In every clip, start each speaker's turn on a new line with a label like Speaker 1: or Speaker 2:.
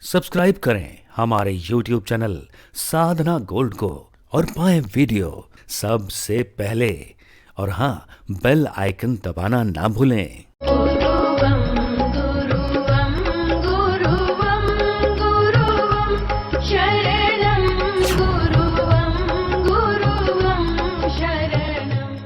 Speaker 1: Subscribe करें हमारे YouTube channel साधना gold को और पाएं वीडियो सबसे पहले। और हाँ, बेल आइकन दबाना ना भूलें।
Speaker 2: गुरुवं गुरुवं गुरुवं गुरुवं शरणं गुरुवं शरणं।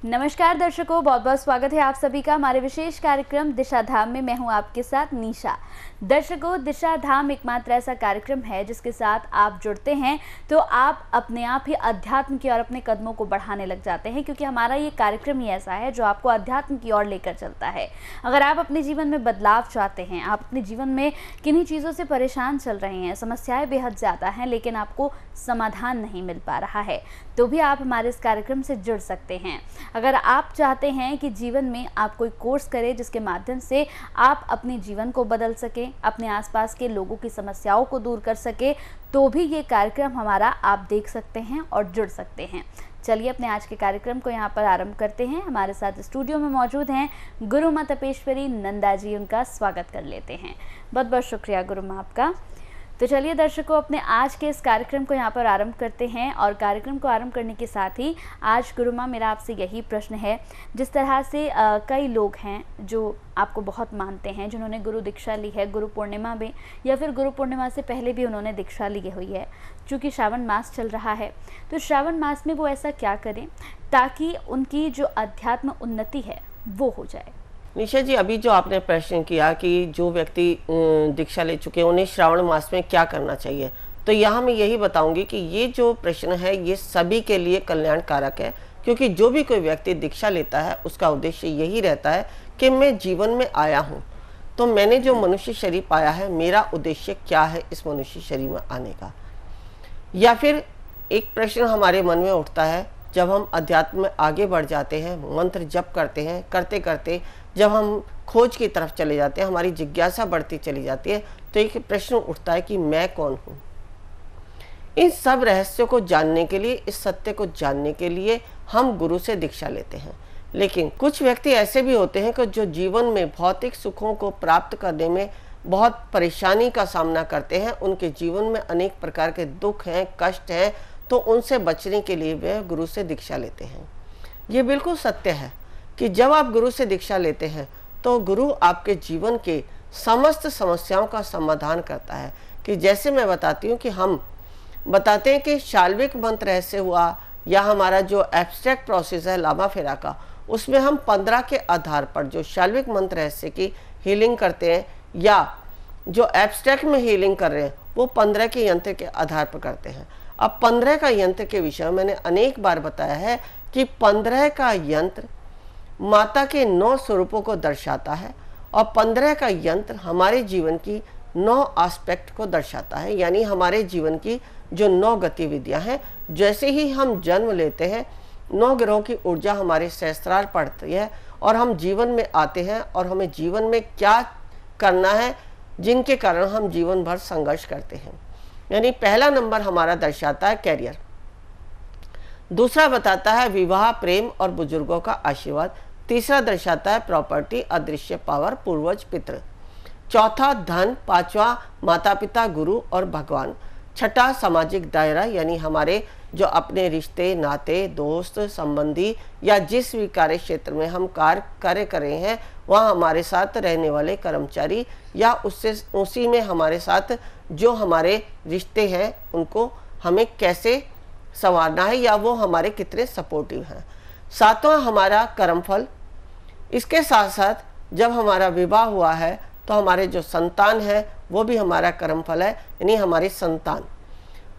Speaker 3: नमस्कार दर्शकों, बहुत बहुत स्वागत है आप सभी का हमारे विशेष कार्यक्रम दिशा धाम में। मैं हूं आपके साथ निशा। दर्शकों, दिशा धाम एकमात्र ऐसा कार्यक्रम है जिसके साथ आप जुड़ते हैं तो आप अपने आप ही अध्यात्म की ओर अपने कदमों को बढ़ाने लग जाते हैं, क्योंकि हमारा ये कार्यक्रम ही ऐसा है जो आपको अध्यात्म की ओर लेकर चलता है। अगर आप अपने जीवन में बदलाव चाहते हैं, आप अपने जीवन में किन्हीं चीज़ों से परेशान चल रहे हैं, समस्याएं बेहद ज़्यादा हैं लेकिन आपको समाधान नहीं मिल पा रहा है, तो भी आप हमारे इस कार्यक्रम से जुड़ सकते हैं। अगर आप चाहते हैं कि जीवन में आप कोई कोर्स करें जिसके माध्यम से आप अपने जीवन को बदल सकें, अपने आसपास के लोगों की समस्याओं को दूर कर सके, तो भी ये कार्यक्रम हमारा आप देख सकते हैं और जुड़ सकते हैं। चलिए अपने आज के कार्यक्रम को यहाँ पर आरंभ करते हैं। हमारे साथ स्टूडियो में मौजूद हैं गुरु माँ तपेश्वरी नंदा जी, उनका स्वागत कर लेते हैं। बहुत बहुत शुक्रिया गुरु माँ आपका। तो चलिए दर्शकों, अपने आज के इस कार्यक्रम को यहाँ पर आरंभ करते हैं। और कार्यक्रम को आरंभ करने के साथ ही आज गुरु माँ मेरा आपसे यही प्रश्न है, जिस तरह से कई लोग हैं जो आपको बहुत मानते हैं, जिन्होंने गुरु दीक्षा ली है गुरु पूर्णिमा में या फिर गुरु पूर्णिमा से पहले भी उन्होंने दीक्षा ली हुई है। चूँकि श्रावण मास चल रहा है, तो श्रावण मास में वो ऐसा क्या करें ताकि उनकी जो अध्यात्म उन्नति है वो हो जाए।
Speaker 4: निशा जी, अभी जो आपने प्रश्न किया कि जो व्यक्ति दीक्षा ले चुके हैं उन्हें श्रावण मास में क्या करना चाहिए, तो यहाँ मैं यही बताऊंगी कि ये जो प्रश्न है ये सभी के लिए कल्याणकारक है। क्योंकि जो भी कोई व्यक्ति दीक्षा लेता है उसका उद्देश्य यही रहता है कि मैं जीवन में आया हूँ, तो मैंने जो मनुष्य शरीर पाया है, मेरा उद्देश्य क्या है इस मनुष्य शरीर में आने का। या फिर एक प्रश्न हमारे मन में उठता है, जब हम अध्यात्म में आगे बढ़ जाते हैं, मंत्र जप करते हैं, करते करते जब हम खोज की तरफ चले जाते हैं, हमारी जिज्ञासा बढ़ती चली जाती है, तो एक प्रश्न उठता है कि मैं कौन हूँ। इन सब रहस्यों को जानने के लिए, इस सत्य को जानने के लिए हम गुरु से दीक्षा लेते हैं। लेकिन कुछ व्यक्ति ऐसे भी होते हैं कि जो जीवन में भौतिक सुखों को प्राप्त करने में बहुत परेशानी का सामना करते हैं, उनके जीवन में अनेक प्रकार के दुख हैं, कष्ट हैं, तो उनसे बचने के लिए वे गुरु से दीक्षा लेते हैं। ये बिल्कुल सत्य है कि जब आप गुरु से दीक्षा लेते हैं तो गुरु आपके जीवन के समस्त समस्याओं का समाधान करता है। कि जैसे मैं बताती हूँ कि हम बताते हैं कि शाल्विक मंत्र रहस्य हुआ या हमारा जो एब्स्ट्रैक्ट प्रोसेस है लामा फेरा का, उसमें हम 15 के आधार पर जो शाल्विक मंत्र रहस्य की हीलिंग करते हैं या जो एब्स्ट्रैक्ट में हीलिंग कर रहे हैं वो 15 के यंत्र के आधार पर करते हैं। अब 15 का यंत्र के विषय में मैंने अनेक बार बताया है कि 15 का यंत्र माता के 9 स्वरूपों को दर्शाता है और 15 का यंत्र हमारे जीवन की 9 एस्पेक्ट को दर्शाता है। यानी हमारे जीवन की जो 9 गतिविधियां हैं, जैसे ही हम जन्म लेते हैं 9 ग्रहों की ऊर्जा हमारे सहस्त्रार पड़ती है और हम जीवन में आते हैं और हमें जीवन में क्या करना है, जिनके कारण हम जीवन भर संघर्ष करते हैं। यानी पहला नंबर हमारा दर्शाता है कैरियर, दूसरा बताता है विवाह, प्रेम और बुजुर्गों का आशीर्वाद, तीसरा दर्शाता है प्रॉपर्टी, अदृश्य पावर, पूर्वज, पितृ, चौथा धन, पांचवा माता पिता, गुरु और भगवान, छठा सामाजिक दायरा यानी हमारे जो अपने रिश्ते नाते, दोस्त, संबंधी या जिस भी कार्य क्षेत्र में हम कार्य कर रहे हैं वहाँ हमारे साथ रहने वाले कर्मचारी या उसी में हमारे साथ जो हमारे रिश्ते हैं उनको हमें कैसे संवारना है या वो हमारे कितने सपोर्टिव हैं। सातवां हमारा कर्मफल। इसके साथ साथ जब हमारा विवाह हुआ है तो हमारे जो संतान है वो भी हमारा कर्मफल है, यानी हमारी संतान।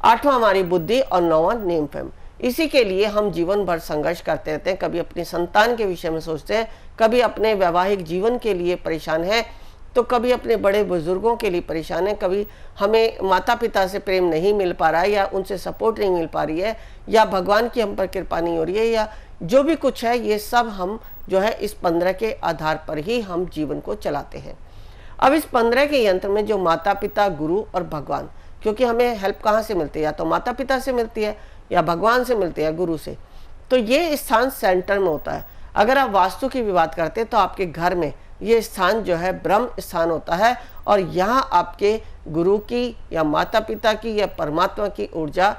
Speaker 4: आठवां हमारी बुद्धि और नौवां नेम फेम। इसी के लिए हम जीवन भर संघर्ष करते रहते हैं। कभी अपनी संतान के विषय में सोचते हैं, कभी अपने वैवाहिक जीवन के लिए परेशान है, तो कभी अपने बड़े बुजुर्गों के लिए परेशान है, कभी हमें माता पिता से प्रेम नहीं मिल पा रहा है या उनसे सपोर्ट नहीं मिल पा रही है या भगवान की हम पर कृपा नहीं हो रही है या जो भी कुछ है, ये सब हम जो है इस 15 के आधार पर ही हम जीवन को चलाते हैं। अब इस 15 के यंत्र में जो माता पिता, गुरु और भगवान, क्योंकि हमें हेल्प कहाँ से मिलती है, या तो माता पिता से मिलती है या भगवान से मिलती है, गुरु से, तो ये स्थान सेंटर में होता है। अगर आप वास्तु की भी बात करते हैं तो आपके घर में ये स्थान जो है ब्रह्म स्थान होता है और यहाँ आपके गुरु की या माता पिता की या परमात्मा की ऊर्जा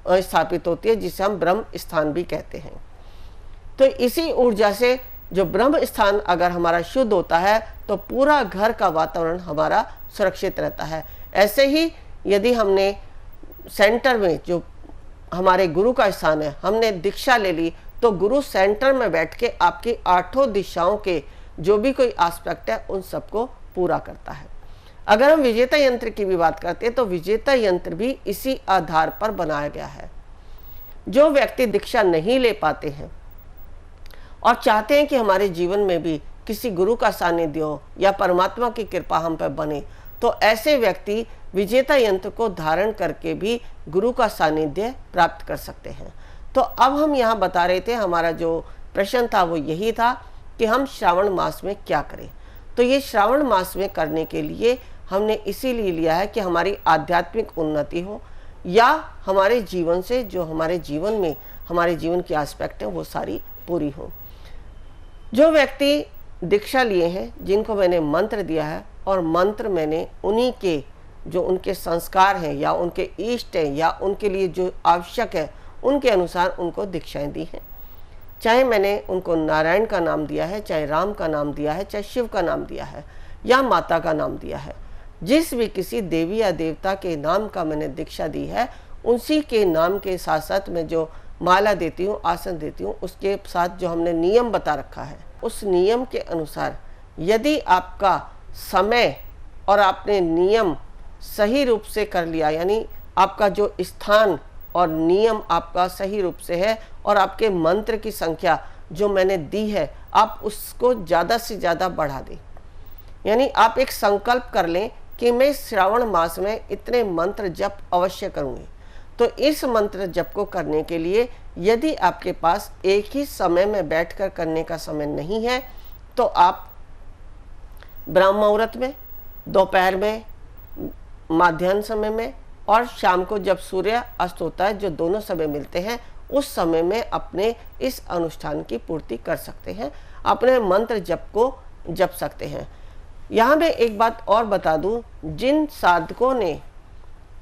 Speaker 4: स्थापित होती है, जिसे हम ब्रह्म स्थान भी कहते हैं। तो इसी ऊर्जा से जो ब्रह्म स्थान अगर हमारा शुद्ध होता है तो पूरा घर का वातावरण हमारा सुरक्षित रहता है। ऐसे ही यदि हमने सेंटर में जो हमारे गुरु का स्थान है, हमने दीक्षा ले ली, तो गुरु सेंटर में बैठ के आपकी 8 दिशाओं के जो भी कोई एस्पेक्ट है उन सबको पूरा करता है। अगर हम विजेता यंत्र की भी बात करते हैं तो विजेता यंत्र भी इसी आधार पर बनाया गया है। जो व्यक्ति दीक्षा नहीं ले पाते हैं और चाहते हैं कि हमारे जीवन में भी किसी गुरु का सानिध्य हो या परमात्मा की कृपा हम पर बने, तो ऐसे व्यक्ति विजेता यंत्र को धारण करके भी गुरु का सानिध्य प्राप्त कर सकते हैं। तो अब हम यहाँ बता रहे थे, हमारा जो प्रश्न था वो यही था कि हम श्रावण मास में क्या करें। तो ये श्रावण मास में करने के लिए हमने इसीलिए लिया है कि हमारी आध्यात्मिक उन्नति हो या हमारे जीवन से जो हमारे जीवन में हमारे जीवन की एस्पेक्ट है वो सारी पूरी हो। जो व्यक्ति दीक्षा लिए हैं, जिनको मैंने मंत्र दिया है, और मंत्र मैंने उन्हीं के जो उनके संस्कार हैं या उनके इष्ट हैं या उनके लिए जो आवश्यक है उनके अनुसार उनको दीक्षाएं दी हैं। चाहे मैंने उनको नारायण का नाम दिया है, चाहे राम का नाम दिया है, चाहे शिव का नाम दिया है या माता का नाम दिया है, जिस भी किसी देवी या देवता के नाम का मैंने दीक्षा दी है, उसी के नाम के साथ साथ मैं जो माला देती हूँ, आसन देती हूँ, उसके साथ जो हमने नियम बता रखा है, उस नियम के अनुसार यदि आपका समय और आपने नियम सही रूप से कर लिया, यानी आपका जो स्थान और नियम आपका सही रूप से है और आपके मंत्र की संख्या जो मैंने दी है आप उसको ज़्यादा से ज़्यादा बढ़ा दें। यानी आप एक संकल्प कर लें कि मैं श्रावण मास में इतने मंत्र जप अवश्य करूँगी। तो इस मंत्र जप को करने के लिए यदि आपके पास एक ही समय में बैठकर करने का समय नहीं है तो आप ब्रह्म मुहूर्त में, दोपहर में, मध्याह्न समय में और शाम को जब सूर्य अस्त होता है, जो दोनों समय मिलते हैं, उस समय में अपने इस अनुष्ठान की पूर्ति कर सकते हैं, अपने मंत्र जप को जप सकते हैं। यहाँ मैं एक बात और बता दूं, जिन साधकों ने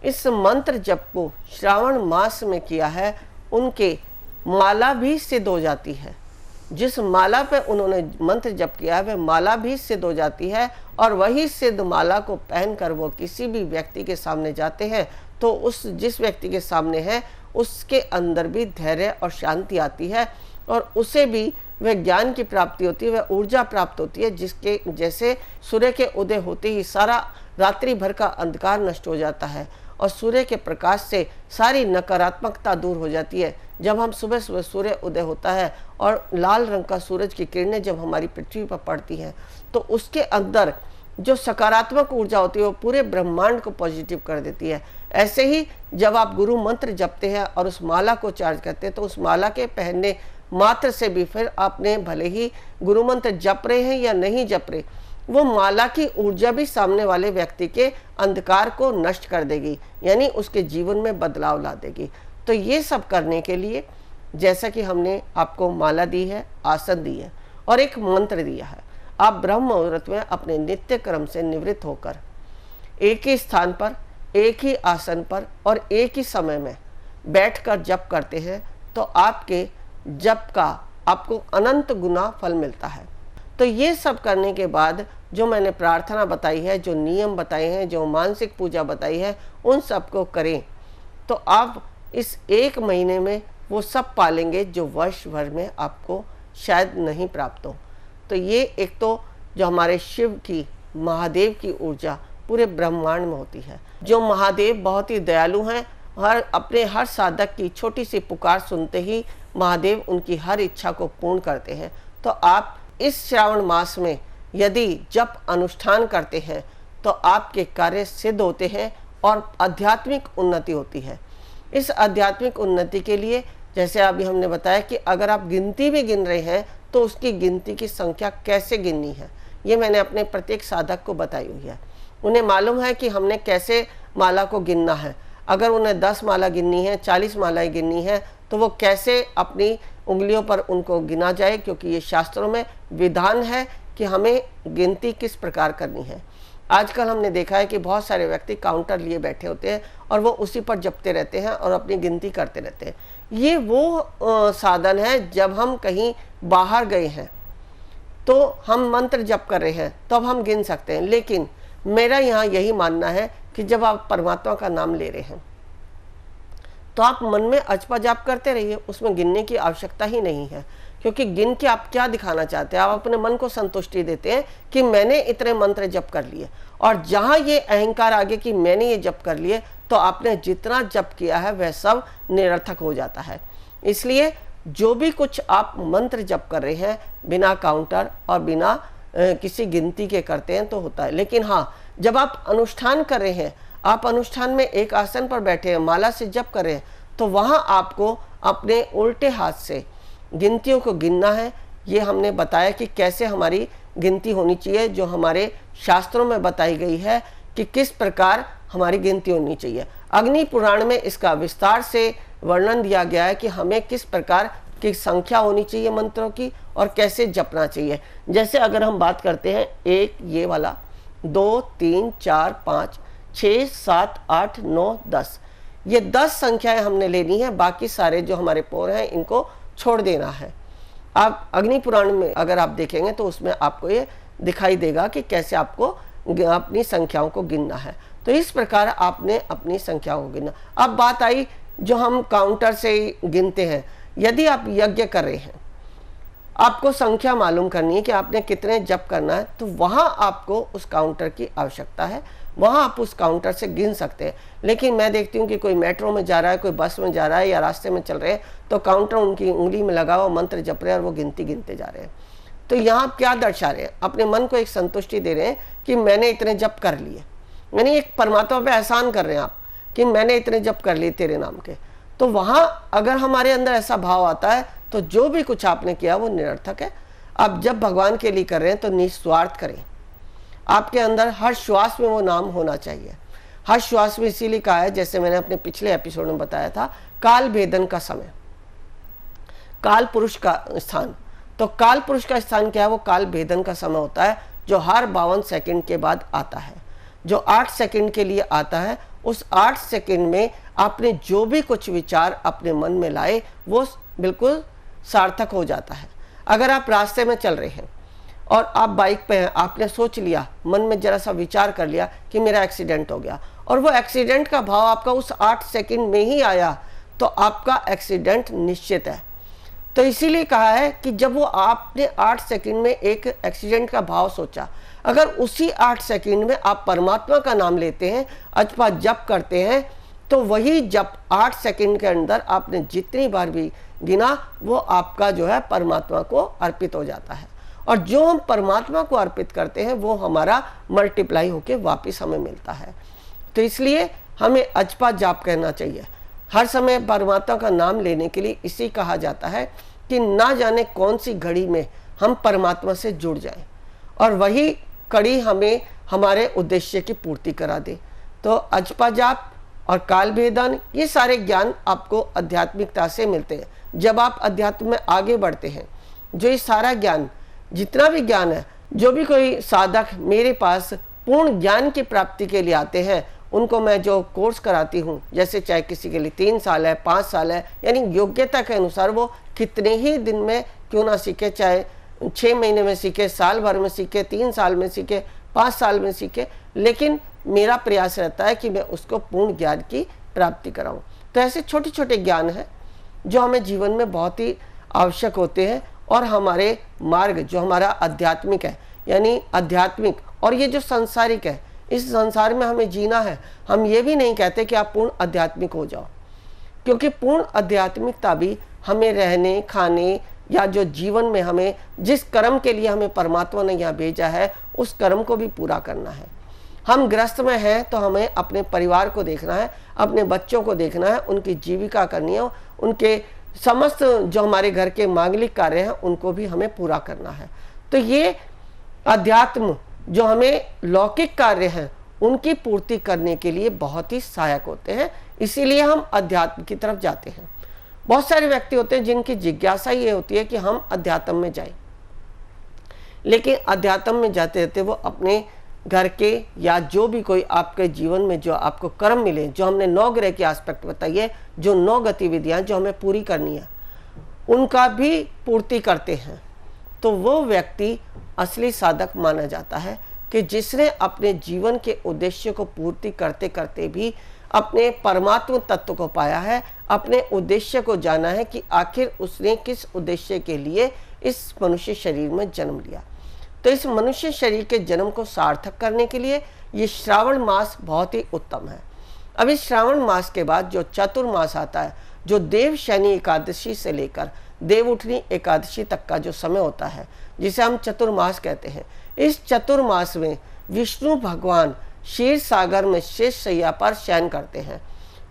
Speaker 4: इस मंत्र जप को श्रावण मास में किया है उनके माला भी सिद्ध हो जाती है। जिस माला पे उन्होंने मंत्र जप किया है वह माला भी सिद्ध हो जाती है और वही सिद्ध माला को पहनकर वो किसी भी व्यक्ति के सामने जाते हैं तो उस जिस व्यक्ति के सामने है उसके अंदर भी धैर्य और शांति आती है और उसे भी वह ज्ञान की प्राप्ति होती है, वह ऊर्जा प्राप्त होती है, जिसके जैसे सूर्य के उदय होते ही सारा रात्रि भर का अंधकार नष्ट हो जाता है और सूर्य के प्रकाश से सारी नकारात्मकता दूर हो जाती है। जब हम सुबह सुबह सूर्य उदय होता है और लाल रंग का सूरज की किरणें जब हमारी पृथ्वी पर पड़ती हैं तो उसके अंदर जो सकारात्मक ऊर्जा होती है वो पूरे ब्रह्मांड को पॉजिटिव कर देती है। ऐसे ही जब आप गुरु मंत्र जपते हैं और उस माला को चार्ज करते हैं तो उस माला के पहनने मात्र से भी, फिर आपने भले ही गुरु मंत्र जप रहे हैं या नहीं जप रहे, वो माला की ऊर्जा भी सामने वाले व्यक्ति के अंधकार को नष्ट कर देगी, यानी उसके जीवन में बदलाव ला देगी। तो ये सब करने के लिए जैसा कि हमने आपको माला दी है, आसन दी है और एक मंत्र दिया है, आप ब्रह्म मुहूर्त में अपने नित्य क्रम से निवृत्त होकर एक ही स्थान पर, एक ही आसन पर और एक ही समय में बैठकर जप करते हैं तो आपके जप का आपको अनंत गुना फल मिलता है। तो ये सब करने के बाद जो मैंने प्रार्थना बताई है, जो नियम बताए हैं, जो मानसिक पूजा बताई है, उन सबको करें तो आप इस एक महीने में वो सब पालेंगे जो वर्ष भर में आपको शायद नहीं प्राप्त हो। तो ये एक तो जो हमारे शिव की, महादेव की ऊर्जा पूरे ब्रह्मांड में होती है। जो महादेव बहुत ही दयालु हैं, अपने हर साधक की छोटी सी पुकार सुनते ही महादेव उनकी हर इच्छा को पूर्ण करते हैं। तो आप इस श्रावण मास में यदि जप अनुष्ठान करते हैं तो आपके कार्य सिद्ध होते हैं और आध्यात्मिक उन्नति होती है। इस आध्यात्मिक उन्नति के लिए जैसे अभी हमने बताया कि अगर आप गिनती भी गिन रहे हैं तो उसकी गिनती की संख्या कैसे गिननी है ये मैंने अपने प्रत्येक साधक को बताई हुई है। उन्हें मालूम है कि हमने कैसे माला को गिनना है। अगर उन्हें 10 माला गिननी है, 40 मालाएं गिननी है तो वो कैसे अपनी उंगलियों पर उनको गिना जाए, क्योंकि ये शास्त्रों में विधान है कि हमें गिनती किस प्रकार करनी है। आजकल हमने देखा है कि बहुत सारे व्यक्ति काउंटर लिए बैठे होते हैं और वो उसी पर जपते रहते हैं और अपनी गिनती करते रहते हैं। ये वो साधन है जब हम कहीं बाहर गए हैं तो हम मंत्र जप कर रहे हैं तो अब हम गिन सकते हैं, लेकिन मेरा यहाँ यही मानना है कि जब आप परमात्मा का नाम ले रहे हैं तो आप मन में अजपा जाप करते रहिए, उसमें गिनने की आवश्यकता ही नहीं है। क्योंकि गिन के आप क्या दिखाना चाहते हैं? आप अपने मन को संतुष्टि देते हैं कि मैंने इतने मंत्र जप कर लिए, और जहां ये अहंकार आगे कि मैंने ये जप कर लिए तो आपने जितना जप किया है वह सब निरर्थक हो जाता है। इसलिए जो भी कुछ आप मंत्र जप कर रहे हैं बिना काउंटर और बिना किसी गिनती के करते हैं तो होता है। लेकिन हाँ, जब आप अनुष्ठान कर रहे हैं, आप अनुष्ठान में एक आसन पर बैठे हैं, माला से जप कर रहे हैं, तो वहां आपको अपने उल्टे हाथ से गिनतियों को गिनना है। ये हमने बताया कि कैसे हमारी गिनती होनी चाहिए, जो हमारे शास्त्रों में बताई गई है कि किस प्रकार हमारी गिनती होनी चाहिए। अग्नि पुराण में इसका विस्तार से वर्णन दिया गया है कि हमें किस प्रकार की संख्या होनी चाहिए मंत्रों की और कैसे जपना चाहिए। जैसे अगर हम बात करते हैं 1 ये वाला, 2 3 4 5 6 7 8 9 10, ये 10 संख्याएं हमने लेनी है, बाकी सारे जो हमारे पोर हैं इनको छोड़ देना है। आप अग्नि पुराण में अगर आप देखेंगे तो उसमें आपको ये दिखाई देगा कि कैसे आपको अपनी संख्याओं को गिनना है। तो इस प्रकार आपने अपनी संख्याओं को गिनना। अब बात आई जो हम काउंटर से गिनते हैं। यदि आप यज्ञ कर रहे हैं, आपको संख्या मालूम करनी है कि आपने कितने जप करना है, तो वहां आपको उस काउंटर की आवश्यकता है, वहां आप उस काउंटर से गिन सकते हैं। लेकिन मैं देखती हूँ कि कोई मेट्रो में जा रहा है, कोई बस में जा रहा है या रास्ते में चल रहे हैं, तो काउंटर उनकी उंगली में लगा हुआ मंत्र जप रहे हैं और वो गिनती गिनते जा रहे हैं। तो यहाँ आप क्या दर्शा रहे हैं? अपने मन को एक संतुष्टि दे रहे हैं कि मैंने इतने जप कर लिए, यानी एक परमात्मा पे एहसान कर रहे हैं आप कि मैंने इतने जप कर लिए तेरे नाम के। तो वहां अगर हमारे अंदर ऐसा भाव आता है तो जो भी कुछ आपने किया वो निरर्थक है। आप जब भगवान के लिए कर रहे हैं तो निस्वार्थ करें। आपके अंदर हर श्वास में वो नाम होना चाहिए। हर श्वास में इसीलिए कहा है, जैसे मैंने अपने पिछले एपिसोड में बताया था, काल भेदन का समय, काल पुरुष का स्थान। तो काल पुरुष का स्थान क्या है? वो काल भेदन का समय होता है, जो हर 52 सेकंड के बाद आता है, जो 8 सेकंड के लिए आता है। उस 8 सेकंड में आपने जो भी कुछ विचार अपने मन में लाए वो बिल्कुल सार्थक हो जाता है। अगर आप रास्ते में चल रहे हैं और आप बाइक पे हैं, आपने सोच लिया, मन में जरा सा विचार कर लिया कि मेरा एक्सीडेंट हो गया, और वो एक्सीडेंट का भाव आपका उस 8 सेकंड में ही आया, तो आपका एक्सीडेंट निश्चित है। तो इसीलिए कहा है कि जब वो आपने 8 सेकंड में एक एक्सीडेंट का भाव सोचा, अगर उसी 8 सेकंड में आप परमात्मा का नाम लेते हैं, अथवा जप करते हैं, तो वही जप 8 सेकंड के अंदर आपने जितनी बार भी गिना वो आपका जो है परमात्मा को अर्पित हो जाता है। और जो हम परमात्मा को अर्पित करते हैं वो हमारा मल्टीप्लाई होके वापस हमें मिलता है। तो इसलिए हमें अजपा जाप करना चाहिए हर समय परमात्मा का नाम लेने के लिए। इसी कहा जाता है कि ना जाने कौन सी घड़ी में हम परमात्मा से जुड़ जाएं और वही कड़ी हमें हमारे उद्देश्य की पूर्ति करा दे। तो अजपा जाप और काल भेदन, ये सारे ज्ञान आपको आध्यात्मिकता से मिलते हैं। जब आप अध्यात्म में आगे बढ़ते हैं, जो ये सारा ज्ञान, जितना भी ज्ञान है, जो भी कोई साधक मेरे पास पूर्ण ज्ञान की प्राप्ति के लिए आते हैं, उनको मैं जो कोर्स कराती हूँ, जैसे चाहे किसी के लिए 3 साल है, 5 साल है, यानी योग्यता के अनुसार वो कितने ही दिन में क्यों ना सीखे, चाहे 6 महीने में सीखे, साल भर में सीखे, 3 साल में सीखे, 5 साल में सीखे, लेकिन मेरा प्रयास रहता है कि मैं उसको पूर्ण ज्ञान की प्राप्ति कराऊं। तो ऐसे छोटे छोटे ज्ञान हैं जो हमें जीवन में बहुत ही आवश्यक होते हैं, और हमारे मार्ग जो हमारा आध्यात्मिक है, यानी आध्यात्मिक और ये जो सांसारिक है, इस संसार में हमें जीना है। हम ये भी नहीं कहते कि आप पूर्ण आध्यात्मिक हो जाओ, क्योंकि पूर्ण आध्यात्मिकता भी हमें रहने खाने या जो जीवन में हमें जिस कर्म के लिए हमें परमात्मा ने यहाँ भेजा है उस कर्म को भी पूरा करना है। हम गृहस्थ में हैं तो हमें अपने परिवार को देखना है, अपने बच्चों को देखना है, उनकी जीविका करनी है, उनके समस्त जो हमारे घर के मांगलिक कार्य हैं उनको भी हमें पूरा करना है। तो ये अध्यात्म जो हमें लौकिक कार्य हैं उनकी पूर्ति करने के लिए बहुत ही सहायक होते हैं, इसीलिए हम अध्यात्म की तरफ जाते हैं। बहुत सारे व्यक्ति होते हैं जिनकी जिज्ञासा ये होती है कि हम अध्यात्म में जाएं, लेकिन अध्यात्म में जाते रहते वो अपने घर के या जो भी कोई आपके जीवन में जो आपको कर्म मिले, जो हमने 9 ग्रह के एस्पेक्ट बताइए, जो 9 गतिविधियां जो हमें पूरी करनी है, उनका भी पूर्ति करते हैं, तो वो व्यक्ति असली साधक माना जाता है कि जिसने अपने जीवन के उद्देश्य को पूर्ति करते करते भी अपने परमात्म तत्व को पाया है, अपने उद्देश्य को जाना है कि आखिर उसने किस उद्देश्य के लिए इस मनुष्य शरीर में जन्म लिया। तो इस मनुष्य शरीर के जन्म को सार्थक करने के लिए ये श्रावण मास बहुत ही उत्तम है। अब इस श्रावण मास के बाद जो चतुर्मास आता है, जो देवशयनी एकादशी से लेकर देवउठनी एकादशी तक का जो समय होता है, जिसे हम चतुर्मास कहते हैं, इस चतुर्मास में विष्णु भगवान क्षीर सागर में शेष शैया पर शयन करते हैं।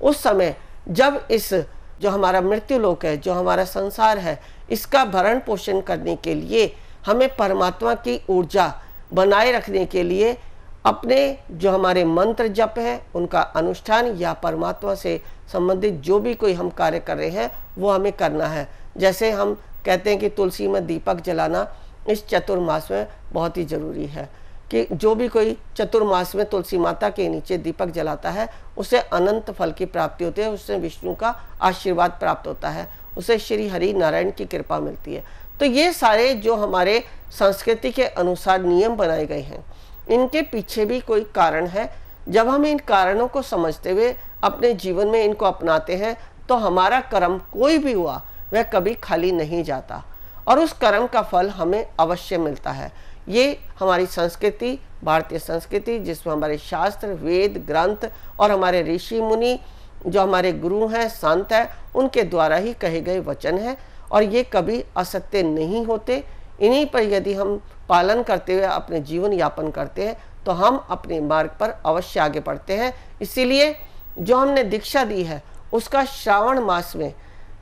Speaker 4: उस समय जब इस जो हमारा मृत्यु लोक है, जो हमारा संसार है, इसका भरण पोषण करने के लिए हमें परमात्मा की ऊर्जा बनाए रखने के लिए अपने जो हमारे मंत्र जप है उनका अनुष्ठान या परमात्मा से संबंधित जो भी कोई हम कार्य कर रहे हैं वो हमें करना है। जैसे हम कहते हैं कि तुलसी में दीपक जलाना इस चतुर्मास में बहुत ही जरूरी है कि जो भी कोई चतुर्मास में तुलसी माता के नीचे दीपक जलाता है उसे अनंत फल की प्राप्ति होती है, उससे विष्णु का आशीर्वाद प्राप्त होता है, उसे श्री हरि नारायण की कृपा मिलती है। तो ये सारे जो हमारे संस्कृति के अनुसार नियम बनाए गए हैं, इनके पीछे भी कोई कारण है। जब हम इन कारणों को समझते हुए अपने जीवन में इनको अपनाते हैं तो हमारा कर्म कोई भी हुआ वह कभी खाली नहीं जाता और उस कर्म का फल हमें अवश्य मिलता है। ये हमारी संस्कृति, भारतीय संस्कृति, जिसमें हमारे शास्त्र, वेद, ग्रंथ और हमारे ऋषि मुनि जो हमारे गुरु हैं, संत हैं, उनके द्वारा ही कहे गए वचन हैं और ये कभी असत्य नहीं होते। इन्हीं पर यदि हम पालन करते हुए अपने जीवन यापन करते हैं तो हम अपने मार्ग पर अवश्य आगे बढ़ते हैं। इसीलिए जो हमने दीक्षा दी है उसका श्रावण मास में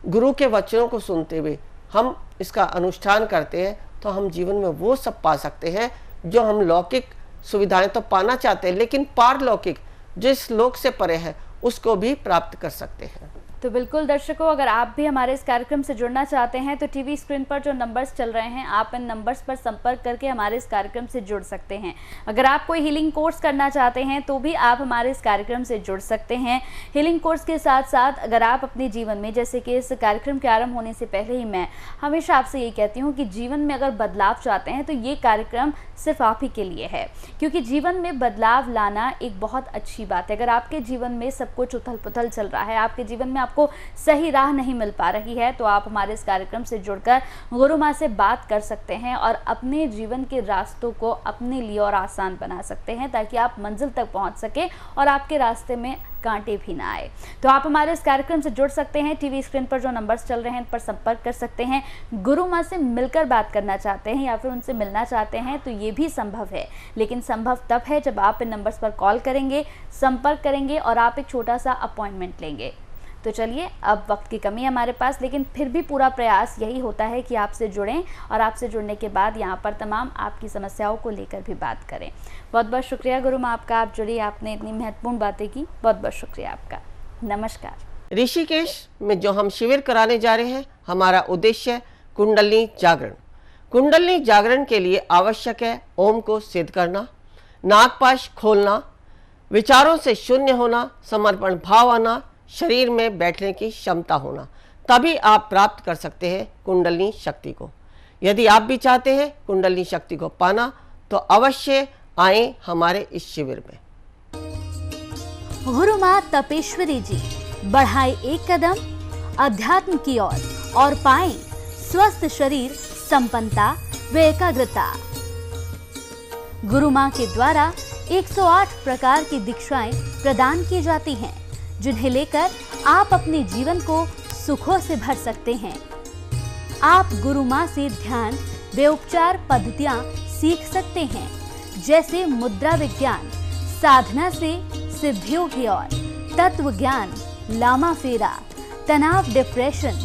Speaker 4: गुरु के वचनों को सुनते हुए हम इसका अनुष्ठान करते हैं तो हम जीवन में वो सब पा सकते हैं जो हम लौकिक सुविधाएं तो पाना चाहते हैं, लेकिन पारलौकिक जो इस लोक से परे है उसको भी प्राप्त कर सकते हैं।
Speaker 3: तो बिल्कुल दर्शकों, अगर आप भी हमारे इस कार्यक्रम से जुड़ना चाहते हैं तो टीवी स्क्रीन पर जो नंबर्स चल रहे हैं, आप इन नंबर्स पर संपर्क करके हमारे इस कार्यक्रम से जुड़ सकते हैं। अगर आप कोई हीलिंग कोर्स करना चाहते हैं तो भी आप हमारे इस कार्यक्रम से जुड़ सकते हैं। हीलिंग कोर्स के साथ साथ अगर आप अपने जीवन में, जैसे कि इस कार्यक्रम के आरंभ होने से पहले ही मैं हमेशा आपसे ये कहती हूँ कि जीवन में अगर बदलाव चाहते हैं तो ये कार्यक्रम सिर्फ आप ही के लिए है, क्योंकि जीवन में बदलाव लाना एक बहुत अच्छी बात है। अगर आपके जीवन में सब कुछ उथल पुथल चल रहा है, आपके जीवन में आपको सही राह नहीं मिल पा रही है, तो आप हमारे इस कार्यक्रम से जुड़कर गुरु माँ से बात कर सकते हैं और अपने जीवन के रास्तों को अपने लिए और आसान बना सकते हैं ताकि आप मंजिल तक पहुंच सके और आपके रास्ते में कांटे भी ना आए। तो आप हमारे इस कार्यक्रम से जुड़ सकते हैं। टीवी स्क्रीन पर जो नंबर्स चल रहे हैं इन पर संपर्क कर सकते हैं। गुरु माँ से मिलकर बात करना चाहते हैं या फिर उनसे मिलना चाहते हैं तो ये भी संभव है, लेकिन संभव तब है जब आप इन नंबर्स पर कॉल करेंगे, संपर्क करेंगे और आप एक छोटा सा अपॉइंटमेंट लेंगे। तो चलिए, अब वक्त की कमी है हमारे पास, लेकिन फिर भी पूरा प्रयास यही होता है कि आपसे जुड़ें और आपसे जुड़ने के बाद यहाँ पर तमाम आपकी समस्याओं को लेकर भी बात करें। बहुत बहुत शुक्रिया गुरु माँ आपका, आप जुड़ी, आपने इतनी महत्वपूर्ण बातें की, बहुत बहुत शुक्रिया आपका। नमस्कार।
Speaker 4: ऋषिकेश में जो हम शिविर कराने जा रहे हैं, हमारा उद्देश्य है कुंडलिनी जागरण। कुंडलिनी जागरण के लिए आवश्यक है ओम को सिद्ध करना, नागपाश खोलना, विचारों से शून्य होना, समर्पण भाव आना, शरीर में बैठने की क्षमता होना, तभी आप प्राप्त कर सकते हैं कुंडलिनी शक्ति को। यदि आप भी चाहते हैं कुंडलिनी शक्ति को पाना तो अवश्य आए हमारे इस शिविर में।
Speaker 3: गुरु माँ तपेश्वरी जी बढ़ाए एक कदम अध्यात्म की ओर और पाएं स्वस्थ शरीर, संपन्नता व एकाग्रता। गुरु माँ के द्वारा 108 प्रकार की दीक्षाएं प्रदान की जाती हैं, जिन्हें लेकर आप अपने जीवन को सुखों से भर सकते हैं। आप गुरु माँ से ध्यान व उपचार पद्धतियां सीख सकते हैं, जैसे मुद्रा विज्ञान, साधना से सिद्धियों की ओर, तत्व ज्ञान, लामा फेरा, तनाव, डिप्रेशन,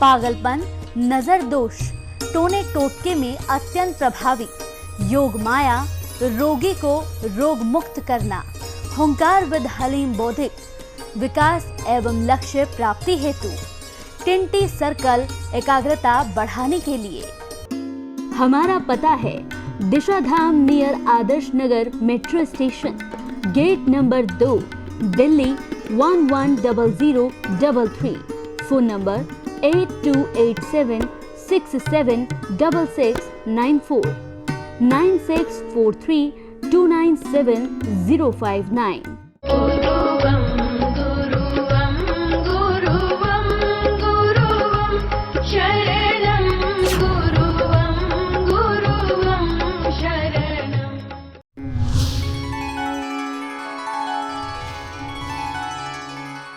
Speaker 3: पागलपन, नजर दोष, टोने टोटके में अत्यंत प्रभावी, योग माया, रोगी को रोग मुक्त करना, हुंकार विद हलीम बौद्धिक, विकास एवं लक्ष्य प्राप्ति हेतु, टिंटी सर्कल एकाग्रता बढ़ाने के लिए। हमारा पता है Disha Dham near Adarsh Nagar metro station, gate number 2, Delhi 110033। Phone number 8287676694 9643297059।